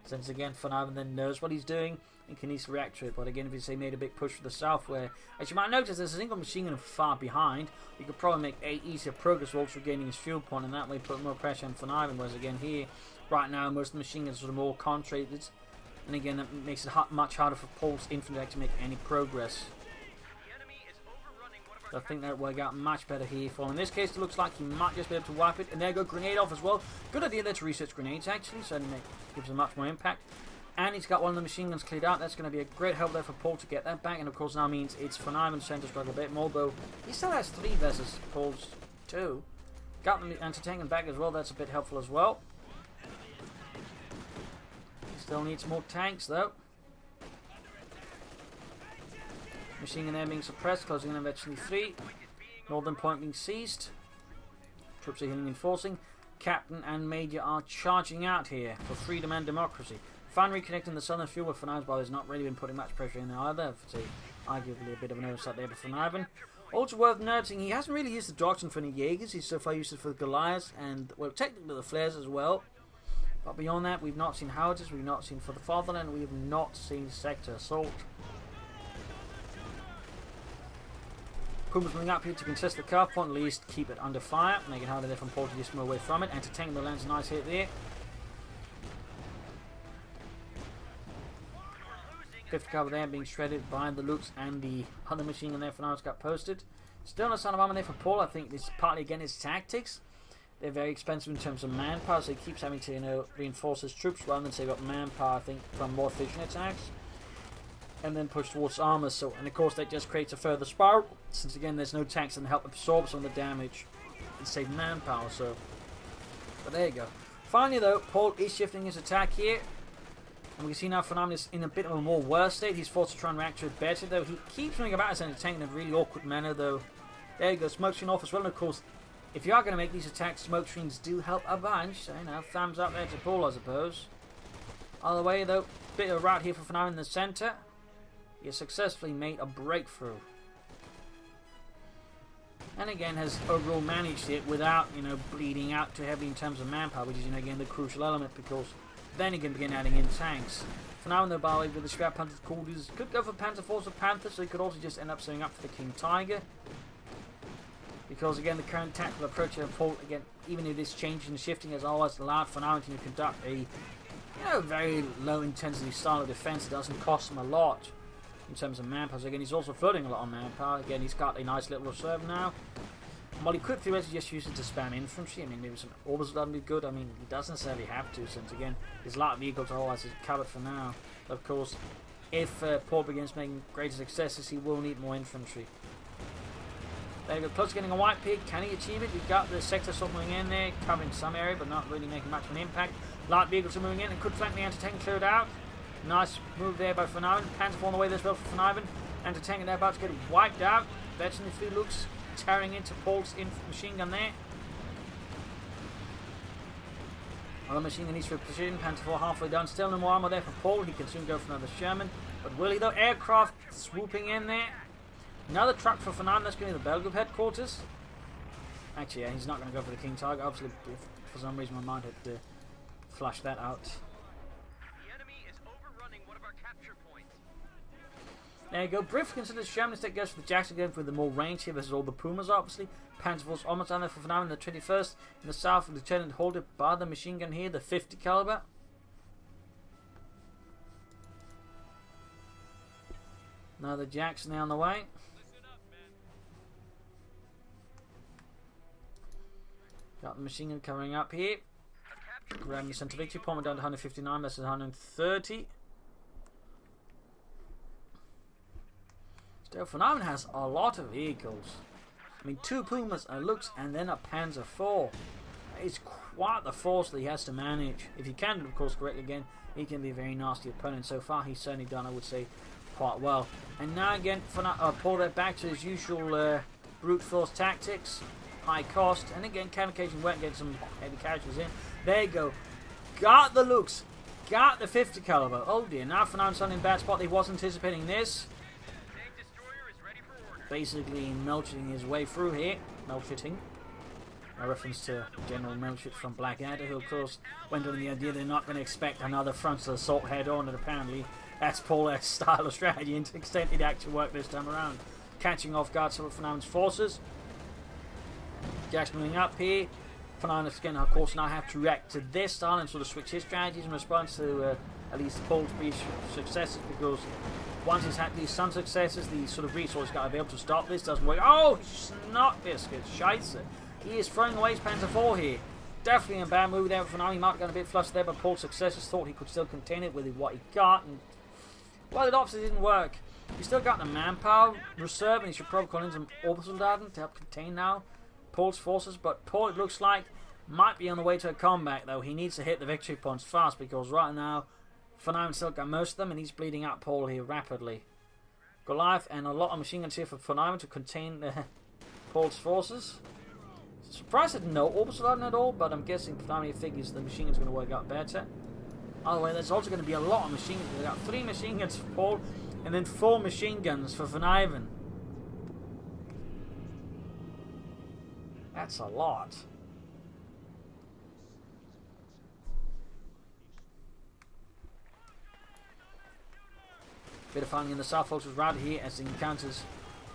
Since again, VonIvan then knows what he's doing and can easily react to it. But again, if you say made a big push for the south, where as you might notice, there's a single machine gun far behind, you could probably make a easier progress whilst regaining his fuel point, and that way put more pressure on VonIvan. Whereas again here, right now, most of the machine guns are more concentrated. And again, that makes it much harder for Paul's infantry to make any progress. So I think that will work out much better here for him. In this case, it looks like he might just be able to wipe it. And there go grenade off as well. Good idea there to research grenades, actually. So it gives a much more impact. And he's got one of the machine guns cleared out. That's going to be a great help there for Paul to get that back. And of course now means it's VonIvan's turn to struggle a bit more, though he still has 3 versus Paul's 2. Got the anti-tank back as well. That's a bit helpful as well. He still needs more tanks though. Machine gun there being suppressed, closing in eventually 3. Northern point being seized. Troops are healing and enforcing. Captain and Major are charging out here for freedom and democracy. Finally reconnecting the southern field with VonIvan's bar has not really been putting much pressure in there either. For arguably a bit of an oversight there for VonIvan. Also worth noting, he hasn't really used the Doctrine for any Jaegers. He's so far used it for the Goliaths and, well, technically the Flares as well. But beyond that, we've not seen Howitzers, we've not seen For the Fatherland, we have not seen Sector Assault. Puma's moving up here to contest the carve point, at least keep it under fire. Make it harder there from Paul to just move away from it. Entertaining the lands, nice hit there. 5th cover there being shredded by the Lux and the other machine gun there for now. It's got posted. Still no sign of armor there for Paul. I think this partly again his tactics. They're very expensive in terms of manpower, so he keeps having to, you know, reinforce his troops rather than save up manpower, I think, from more efficient attacks. And then push towards armor. So, and of course that just creates a further spiral, since again there's no tanks that help absorb some of the damage and save manpower. So, but there you go. Finally though, Paul is shifting his attack here. And we can see now VonIvan is in a bit of a more worse state. He's forced to try and react to it better, though. He keeps moving about his tank in a really awkward manner, though. There you go, smoke screen off as well. And of course, if you are going to make these attacks, smoke screens do help a bunch. So, you know, thumbs up there to Paul, I suppose. Other way, though, bit of a route here for VonIvan in the centre. He has successfully made a breakthrough. And again, has overall managed it without, you know, bleeding out too heavily in terms of manpower, which is, you know, again, the crucial element, because then he can begin adding in tanks. For now, though, by the way, with the Scrap Panther's quarters, could go for Panther Force or Panther, so he could also just end up setting up for the King Tiger. Because, again, the current tactical approach of Paul, again, even if this change and shifting has always allowed for now to conduct a, you know, very low intensity style of defense. It doesn't cost him a lot in terms of manpower. So, again, he's also floating a lot on manpower. Again, he's got a nice little reserve now. While he could theoretically just use it to spam infantry, I mean, maybe some orbs would be good. I mean, he doesn't necessarily have to, since again, his light vehicles are always covered for now. But of course, if Paul begins making greater successes, he will need more infantry. There you go, close to getting a white pig. Can he achieve it? We've got the sector sort moving in there, covering some area, but not really making much of an impact. Light vehicles are moving in and could flank the anti-tank cleared out. Nice move there by VonIvan. Panther on the way as well for VonIvan. Anti-tank are about to get wiped out. Veteran if he looks. Tearing into Paul's machine gun there. Another machine gun needs for precision. Panther 4 halfway down. Still no more armor there for Paul. He can soon go for another Sherman. But will he though? Aircraft swooping in there. Another truck for VonIvan. That's going to be the Bell Group headquarters. Actually, yeah, he's not going to go for the King Tiger. Obviously, if for some reason my mind had flashed that out. The enemy is overrunning one of our capture points. There you go. Briff considers Sherman instead goes for the Jackson going for the more range here versus all the Pumas, obviously. Panzer Force almost on there for VonIvan in the 21st. In the south, Lieutenant Holder by the machine gun here, the 50 caliber. Now the Jackson there on the way. Got the machine gun coming up here. Grabbing your center victory. Palmer down to 159 versus 130. Still, VonIvan has a lot of vehicles. I mean, 2 Pumas, a Lux, and then a Panzer 4. It's quite the force that he has to manage. If he can, of course, correctly again, he can be a very nasty opponent. So far, he's certainly done, I would say, quite well. And now again, Paul there back to his usual brute force tactics. High cost, and again, can occasionally work and get some heavy casualties in. There you go. Got the Lux. Got the 50 caliber. Oh dear, now VonIvan's on in bad spot. He was anticipating this. Basically melting his way through here. Melchitting. A reference to General Melchit from Blackadder, who of course went on the idea they're not going to expect another frontal assault head on, and apparently that's Paul.A.D's style of strategy, and to the extent it actually worked this time around. Catching off guard some of VonIvan's forces. Jackson moving up here. VonIvan again, of course, now have to react to this style and sort of switch his strategies in response to at least Paul's brief successes, because once he's had these some successes, the sort of resource got to be able to stop this. Doesn't work. Oh, snot biscuits. Scheisse. He is throwing away his Panzer 4 here. definitely a bad move there for now. He might have gotten a bit flustered there, but Paul's successors thought he could still contain it with what he got. And, well, it obviously didn't work. He's still got the manpower reserve, and he should probably call in some orbital data to help contain now Paul's forces. But Paul, it looks like, might be on the way to a comeback, though. He needs to hit the victory points fast, because right now, VonIvan still got most of them, and he's bleeding out Paul here rapidly. Goliath and a lot of machine guns here for VonIvan to contain Paul's forces. Surprised at no orbital data at all, but I'm guessing VonIvan figures the machine gun's going to work out better. By the way, there's also going to be a lot of machine guns. We've got 3 machine guns for Paul, and then 4 machine guns for VonIvan. That's a lot. Bit of fighting in the south, folks, was routed here as he encounters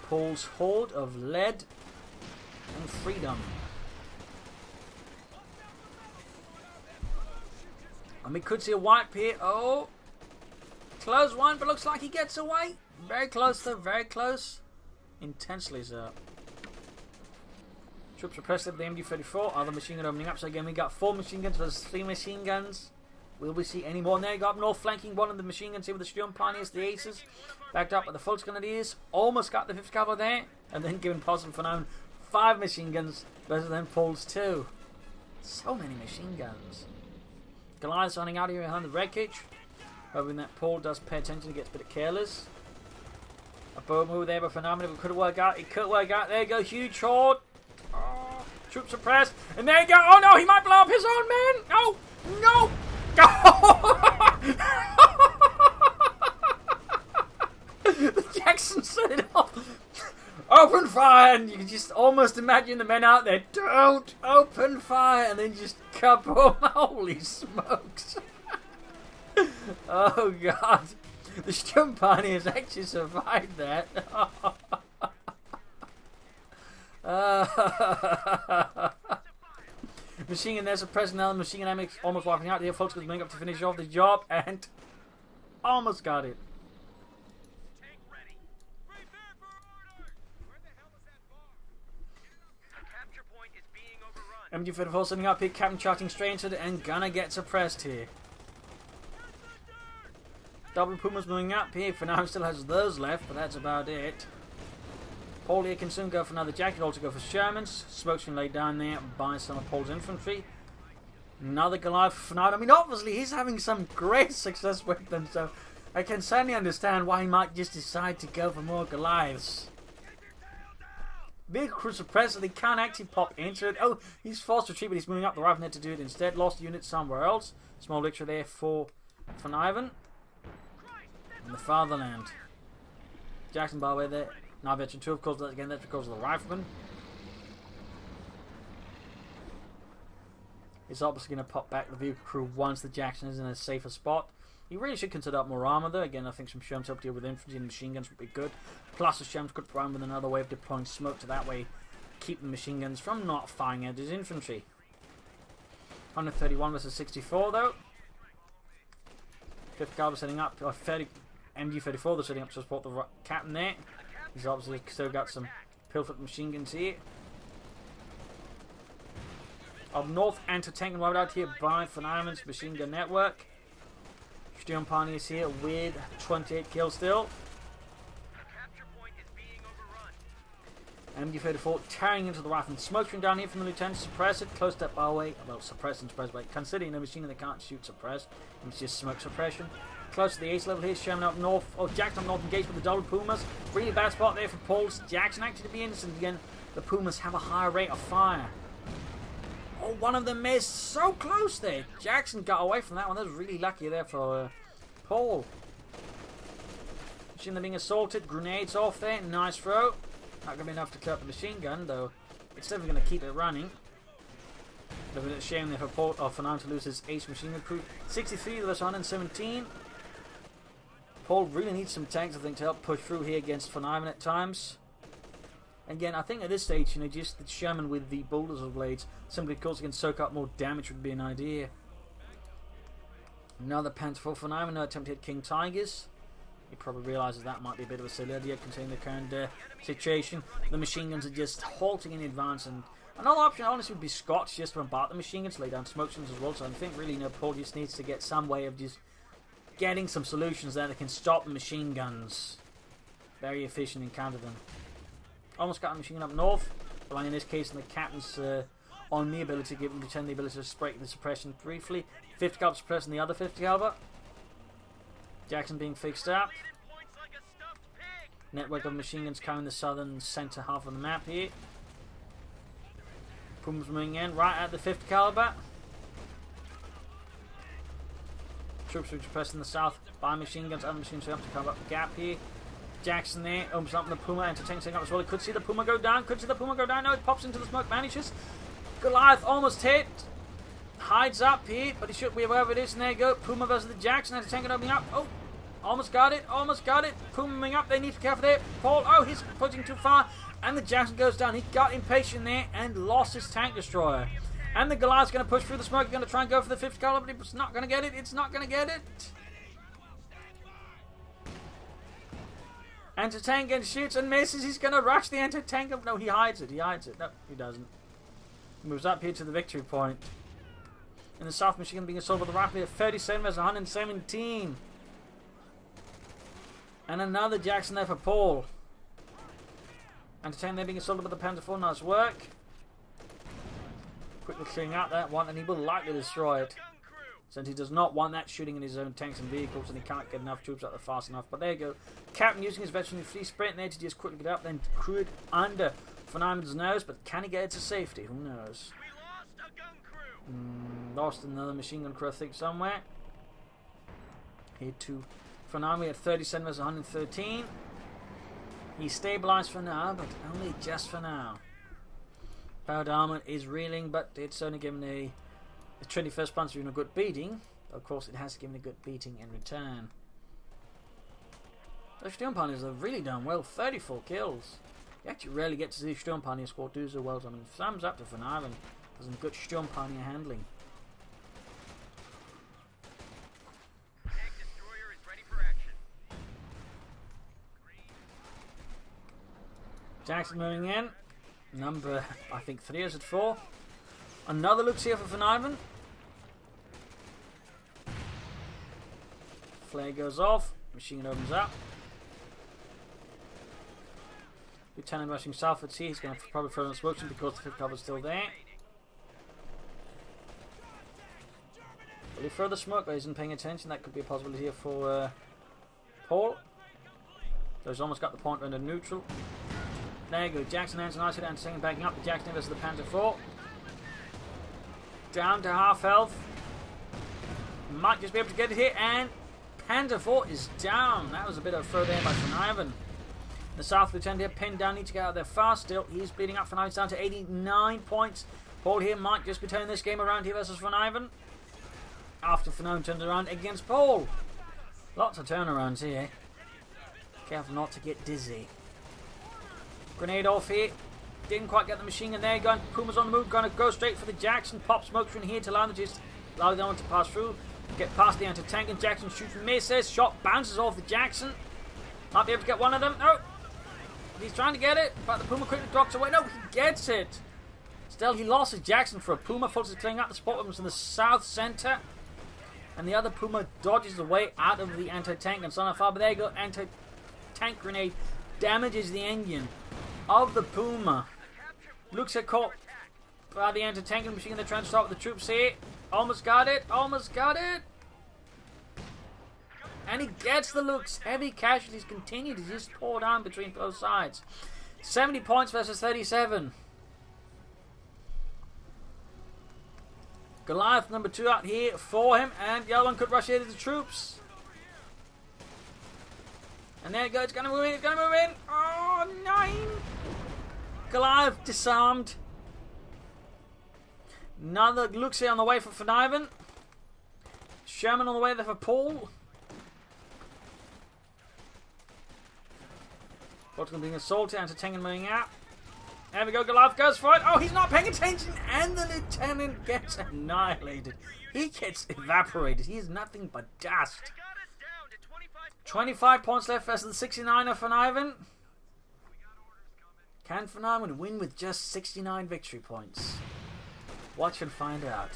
Paul's horde of lead and freedom. And we could see a wipe here. Oh, close one, but looks like he gets away. Very close, though, very close. Intensely so. Troops repressed with the MG34. Other machine gun opening up. So again, we got 4 machine guns versus 3 machine guns. Will we see any more? And there you go, up north, flanking one of the machine guns here with the Sturm Pioneers, the Aces. Backed up with the Volksgrenadiers. Almost got the 5th Cavalry there. And then given positive for now 5 machine guns versus then Paul's 2. So many machine guns. Goliath's running out here behind the wreckage. Hoping that Paul does pay attention and gets a bit careless. A bow move there, but phenomenal. It could work out. It could work out. There you go, huge horde. Oh, troops suppressed. And there you go. Oh no, he might blow up his own man. Oh, no. The Jackson set it off. Open fire, and you can just almost imagine the men out there. Don't open fire, and then just kaboom! Holy smokes! Oh god, the Sturm Pioneers actually survived that. Machine gun there's a present now. The machine gun almost wiping out. The folks going to make up to finish off the job, and almost got it. Tank ready. Prepare for order. Where the hell is that bar? The capture point is being overrun. MG34 setting up here. Captain charging straight into it, and gonna get suppressed here. Double Pumas moving up here. For now, still has those left, but that's about it. Paul here can soon go for another jacket, also go for Shermans. Smoke's been laid down there by some of Paul's infantry. Another Goliath for now. I mean, obviously, he's having some great success with them, so I can certainly understand why he might just decide to go for more Goliaths. Big crew suppressor, they can't actually pop into it. Oh, he's forced to retreat, but he's moving up the right net to do it instead. Lost units somewhere else. Small victory there for VonIvan in the fatherland. Jackson, by the way, there. Now veteran 2, of course, again, that's because of the rifleman. He's obviously going to pop back the vehicle crew once the Jackson is in a safer spot. He really should consider up more armor, though. Again, I think some Sherms help deal with infantry and machine guns would be good. Plus, the Sherms could prime with another way of deploying smoke to that way keep the machine guns from not firing at his infantry. 131 versus 64, though. 5th Cavalry setting up. MG34, they're setting up to support the captain there. He's obviously still got some Pilfoot machine guns here. Up north, anti-tank and wiped out here by VonIvan's machine gun network. Sturm Pioneers here with 28 kills still. MG34 tearing into the rifle. Smoke stream down here from the lieutenant. Suppress it. Close step by the way. Well, suppress and suppress. But considering the machine gun, they can't shoot suppress. It's just smoke suppression. Close to the ace level here. Sherman up north. Oh, Jackson up north engaged with the double Pumas. Really bad spot there for Paul's Jackson actually to be innocent again. The Pumas have a higher rate of fire. Oh, one of them missed. So close there. Jackson got away from that one. That was really lucky there for Paul. Machine gun being assaulted. Grenades off there. Nice throw. Not going to be enough to clear up the machine gun, though. It's definitely going to keep it running. A bit of a shame there for VonIvan to lose his ace machine gun crew. 63 versus 117. Paul really needs some tanks, I think, to help push through here against VonIvan at times. Again, I think at this stage, you know, just the Sherman with the bulldozer blades, simply because he can soak up more damage would be an idea. Another Panther for VonIvan, no attempt to hit King Tigers. He probably realises that might be a bit of a silly idea considering the current situation. The machine guns are just halting in advance, and Another option, honestly, would be Scott just to embark the machine guns, lay down smoke screens as well. So I think really, Paul just needs to get some way of just getting some solutions there that can stop the machine guns. Very efficient and counter them. Almost got a machine gun up north, relying in this case on the captain's on the ability to give him the ability to break the suppression briefly. 50 caliber suppressing the other 50 caliber. Jackson being fixed up. Network of machine guns covering the southern center half of the map here. Puma's moving in right at the 50 caliber. Troops are suppressing the south by machine guns. Other machine guns to cover up the gap here. Jackson there opens up the Puma, entertaining up as well. He could see the Puma go down. Could see the Puma go down. No, it pops into the smoke, vanishes. Goliath almost hit. Hides up here, but he should be wherever it is. And there you go. Puma versus the Jackson. Anti-tank opening up. Oh, almost got it. Almost got it. Puma moving up. They need to be careful there. Paul. Oh, he's pushing too far. And the Jackson goes down. He got impatient there and lost his tank destroyer. And the Goliath's going to push through the smoke. He's going to try and go for the 50 caliber, but it's not going to get it. It's not going to get it. Anti-tank and shoots and misses. He's going to rush the anti-tank up. No, he hides it. He hides it. No, he doesn't. He moves up here to the victory point. In the South, Michigan being assaulted with a rapid of 37 versus 117. And another Jackson there for Paul. Anti-tank there being assaulted with the Panzer IV. Nice work. Quickly clearing out that one, and he will likely destroy it. Since he does not want that shooting in his own tanks and vehicles, and he can't get enough troops out there fast enough. But there you go. Captain using his veteran free sprint there to just quickly get up, then crew it under VonIvan's nose. But can he get it to safety? Who knows? Lost another machine gun crew, I think, somewhere. Here to VonIvan at 37 versus 113. He's stabilized for now, but only just for now. Powered armor is reeling, but it's only given the 21st Panzer a good beating. Of course, it has given a good beating in return. Those Sturmpaniers have really done well. 34 kills. You actually rarely get to see Sturmpanier squad do so well. So, I mean, thumbs up to VonIvan for some good Sturmpanier handling. Tank destroyer is ready for action. Jackson moving in. Number, I think, 3 is at 4. Another looks here for VonIvan. Flare goes off. Machine gun opens up. Lieutenant rushing southwards here. He's going to probably throw in smoke because the 5th cover is still there. Will he throw the smoke? But he isn't paying attention. That could be a possibility here for Paul. So he's almost got the point under neutral. There you go. Jackson ends a nice hit and second backing up. The Jackson versus the Panzer IV. Down to half health. Might just be able to get it here, and Panzer IV is down. That was a bit of a throw there by VonIvan. The South Lieutenant here pinned down, need to get out there fast still. He's bleeding up. VonIvan's down to 89 points. Paul here might just be turning this game around here versus VonIvan. After VonIvan turns around against Paul. Lots of turnarounds here. Careful not to get dizzy. Grenade off here. Didn't quite get the machine gun there. Going, Puma's on the move. Going to go straight for the Jackson. Pop smoke screen here to allow the one to pass through. Get past the anti-tank, and Jackson shoots and misses. Shot bounces off the Jackson. Might be able to get one of them. No. He's trying to get it, but the Puma quickly drops away. No, he gets it. Still, he lost his Jackson for a Puma. Folks is clearing out the spot weapons in the south center. And the other Puma dodges away out of the anti-tank and son of fire. But there you go. Anti-tank grenade damages the engine of the Puma. Looks at caught by the anti-tank machine. They're trying to stop with the troops here. Almost got it. Almost got it. And he gets the looks. Heavy casualties continue to just pour down between both sides. 70 points versus 37. Goliath number 2 out here for him. And the other one could rush here to the troops. And there it goes. It's going to move in. It's going to move in. Oh, 9. Goliath disarmed. Another looks here on the way for VonIvan. Sherman on the way there for Paul. Baltimore being assaulted, anti-tank moving out. There we go, Goliath goes for it. Oh, he's not paying attention, and the lieutenant gets annihilated. He gets evaporated. He is nothing but dust. 25 points left versus the 69 of VonIvan. Can VonIvan win with just 69 victory points? Watch and find out.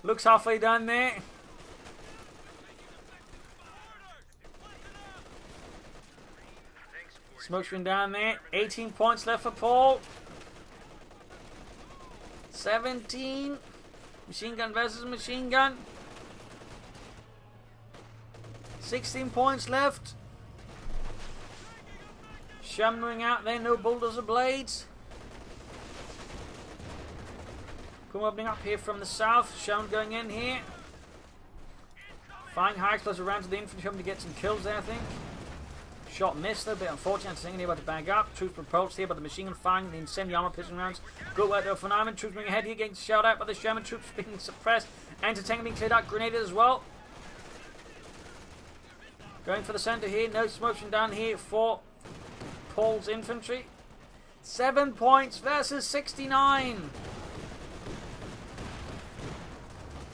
Looks halfway done there. Smoke screen down there. 18 points left for Paul. 17. Machine gun versus machine gun. 16 points left. Shamroing out there. No bulldozer blades. Come opening up here from the south. Shaman going in here. Firing high close around to the infantry, hoping to get some kills there, I think. Shot missed though, a bit unfortunate. Thinking about to bag up. Troops repulsed here by the machine gun firing the incendiary armor piston rounds. Go out there for VonIvan. Troops moving ahead here, getting shot out by the Sherman. Troops being suppressed. Entertainment being cleared out, grenaded as well. Going for the center here. No smoking down here for Paul's infantry. 7 points versus 69.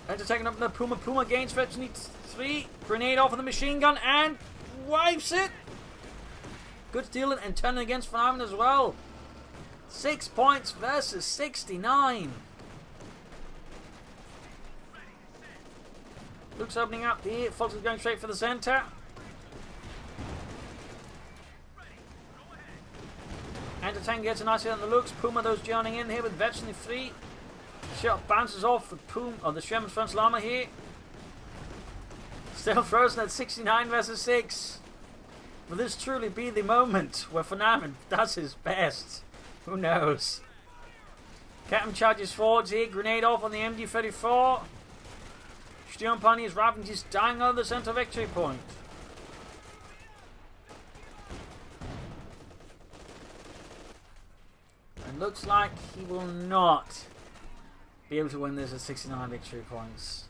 Entertainment up in the Puma. Puma gains virtually 3. Grenade off of the machine gun and wipes it. Good stealing and turning against VonIvan as well. 6 points versus 69. Luke's opening up here. Fox is going straight for the center. Entertain gets a nice hit on the Lukes. Puma those joining in here with virtually 3. Shot bounces off the Puma or the Sherman's frontal armor here. Still frozen at 69 versus 6. Will this truly be the moment where VonIvan does his best? Who knows? Captain charges forwards here. Grenade off on the MG-34. Sturmpani is rapidly just dying out of the center victory point. And looks like he will not be able to win this at 69 victory points.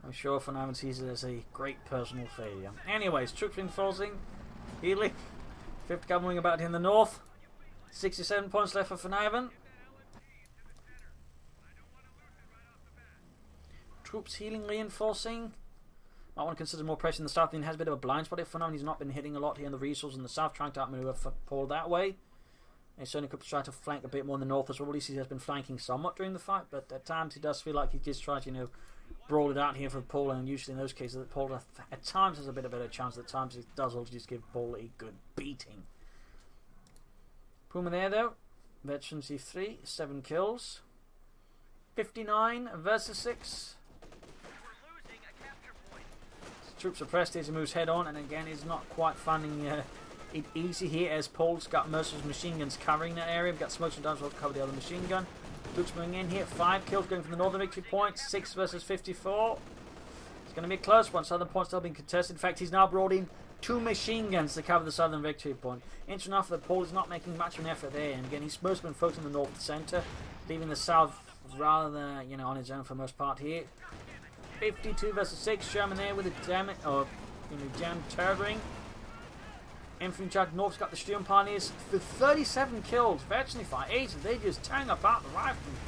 I'm sure VonIvan sees it as a great personal failure. Anyways, troops reinforcing. Healing. 5th Cavalry about in the north. 67 points left for VonIvan. Troops healing, reinforcing. Might want to consider more pressure in the south. He has a bit of a blind spot. If VonIvan he's not been hitting a lot here in the resources in the south, trying to outmaneuver for Paul that way. And certainly could try to flank a bit more in the north as well. At least he has been flanking somewhat during the fight, but at times he does feel like he just tries to, brawl it out here for Paul, and usually in those cases that Paul at times has a bit of a better chance, at times he does also just give Paul a good beating. Puma there though. Veteran C3, 7 kills. 59 versus 6. Troops are pressed as he moves head on, and again he's not quite finding it easy here as Paul's got Mercer's machine guns covering that area. We've got smokes and dimes to cover the other machine gun. Luke's moving in here. 5 kills going for the northern victory point. 6 versus 54. It's going to be a close one. Southern point still being contested. In fact, he's now brought in 2 machine guns to cover the southern victory point. Interesting enough that Paul is not making much of an effort there. And again, he's mostly been focused on the north center, leaving the south rather on his own for the most part here. 52 versus 6. Sherman there with a jammed turret ring. Infantry charge north's got the Sturm Pioneers for 37 kills, virtually fight 8, and they just tang about the riflemen.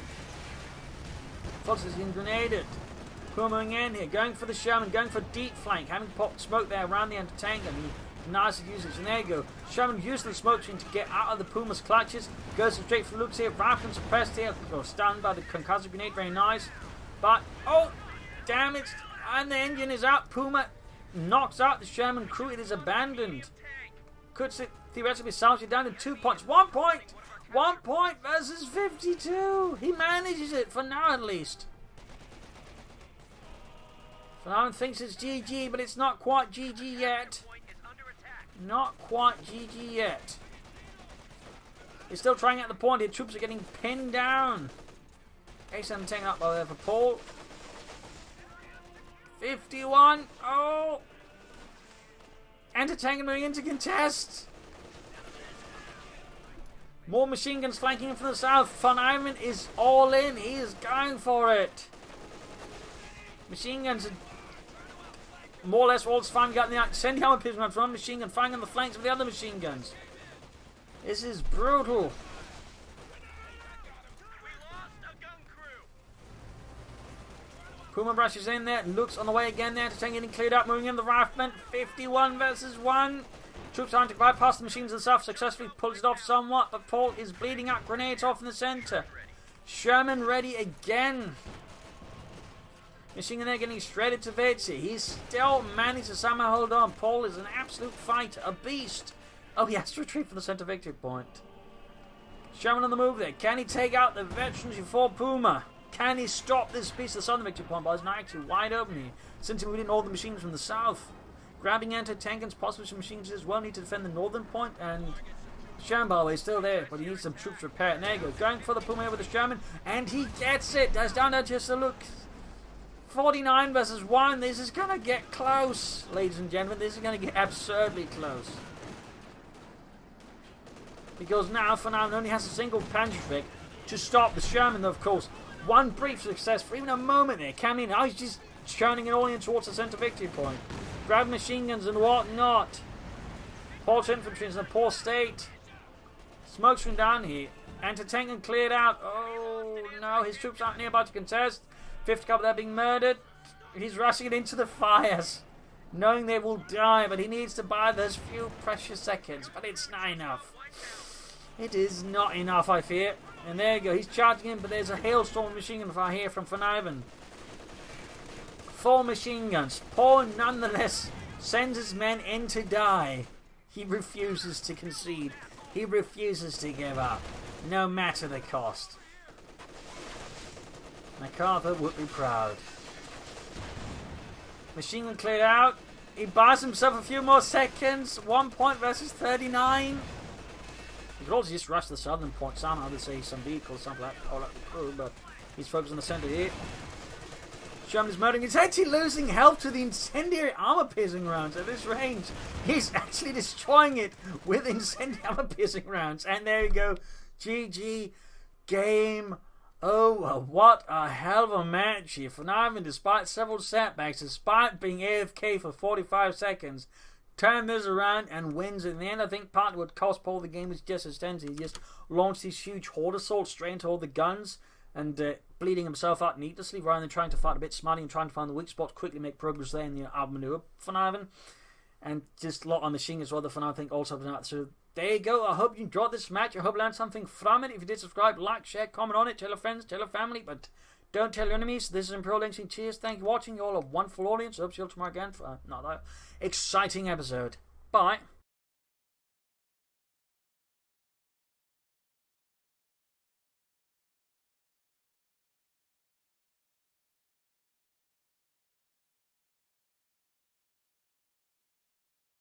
Fox is being grenaded. Pumaing in here, going for the Sherman, going for deep flank, having popped smoke there around the anti-tank, and he nice usage. And there you go. Sherman using the smoke screen to get out of the Puma's clutches. Goes straight for Luke's here. Rifleman suppressed here. Stunned by the concussive grenade, very nice. But, oh, damaged. And the engine is out. Puma knocks out the Sherman crew. It is abandoned. Could theoretically salvage it down to 2 points. 1 point! 1 point versus 52! He manages it, for now at least. VonIvan thinks it's GG, but it's not quite GG yet. Not quite GG yet. He's still trying at the point here. Troops are getting pinned down. A7 taken up by there for Paul. 51. Oh! Entertainment moving into contest. More machine guns flanking in from the south. VonIvan is all in. He is going for it. Machine guns are more or less all firing. Got the incendiary armor piston from one machine gun firing on the flanks of the other machine guns. This is brutal. Puma brushes in there, looks on the way again there to getting cleared up, moving in the rifleman. 51 versus 1. Troops trying to bypass the machines and stuff, successfully pulls it off somewhat, but Paul is bleeding out. Grenades off in the center. Sherman ready again. Machine gun there getting shredded to bits. He's still managed to somehow hold on. Paul is an absolute fighter, a beast. Oh, he has to retreat from the center victory point. Sherman on the move there. Can he take out the veterans before Puma? Can he stop this beast of the southern victory point? But it's not actually wide open here, since he moved in all the machines from the south. Grabbing anti-tank and possibly some machines as well. Need to defend the northern point, and Sherman, by the way, is still there, but he needs some troops repaired. And there he goes, going for the Puma with the Sherman, and he gets it. That's down there just a look. 49 versus 1. This is going to get close, ladies and gentlemen. This is going to get absurdly close. Because now VonIvan only has a single Panzerschreck to stop the Sherman, though, of course. One brief success for even a moment there. Cammy now he's just churning it all in towards the center victory point. Grab machine guns and whatnot. Paul's infantry is in a poor state. Smoke's from down here. Anti-tank and cleared out. Oh no, his troops aren't nearby to contest. Fifth couple there being murdered. He's rushing it into the fires, knowing they will die, but he needs to buy those few precious seconds. But it's not enough. It is not enough, I fear. And there you go, he's charging in, but there's a hailstorm of machine gun fire here from VonIvan. 4 machine guns. Paul nonetheless sends his men in to die. He refuses to concede. He refuses to give up, no matter the cost. MacArthur would be proud. Machine gun cleared out. He buys himself a few more seconds. 1 point versus 39. He could also just rush the southern point somehow to say some vehicles, something like that. Oh, that'd be cool, but he's focused on the center here. Sherman is murdering. He's actually losing health to the incendiary armor-piercing rounds at this range. He's actually destroying it with incendiary armor-piercing rounds. And there you go. GG. Game over. What a hell of a match here. VonIvan, despite several setbacks, despite being AFK for 45 seconds, turned this around and wins. In the end, I think partly what cost Paul the game was just his tendency. He just launched these huge horde assaults straight into all the guns and bleeding himself out needlessly rather than trying to fight a bit smartly and trying to find the weak spots, quickly make progress there in the maneuver for VonIvan. And just a lot on machine as well, the VonIvan thing also helping out. So there you go. I hope you enjoyed this match. I hope you learned something from it. If you did, subscribe, like, share, comment on it, tell your friends, tell your family, but don't tell your enemies. This is Imperial Lynching. Cheers. Thank you for watching. You all a wonderful audience. I hope to see you all tomorrow again for another exciting episode. Bye.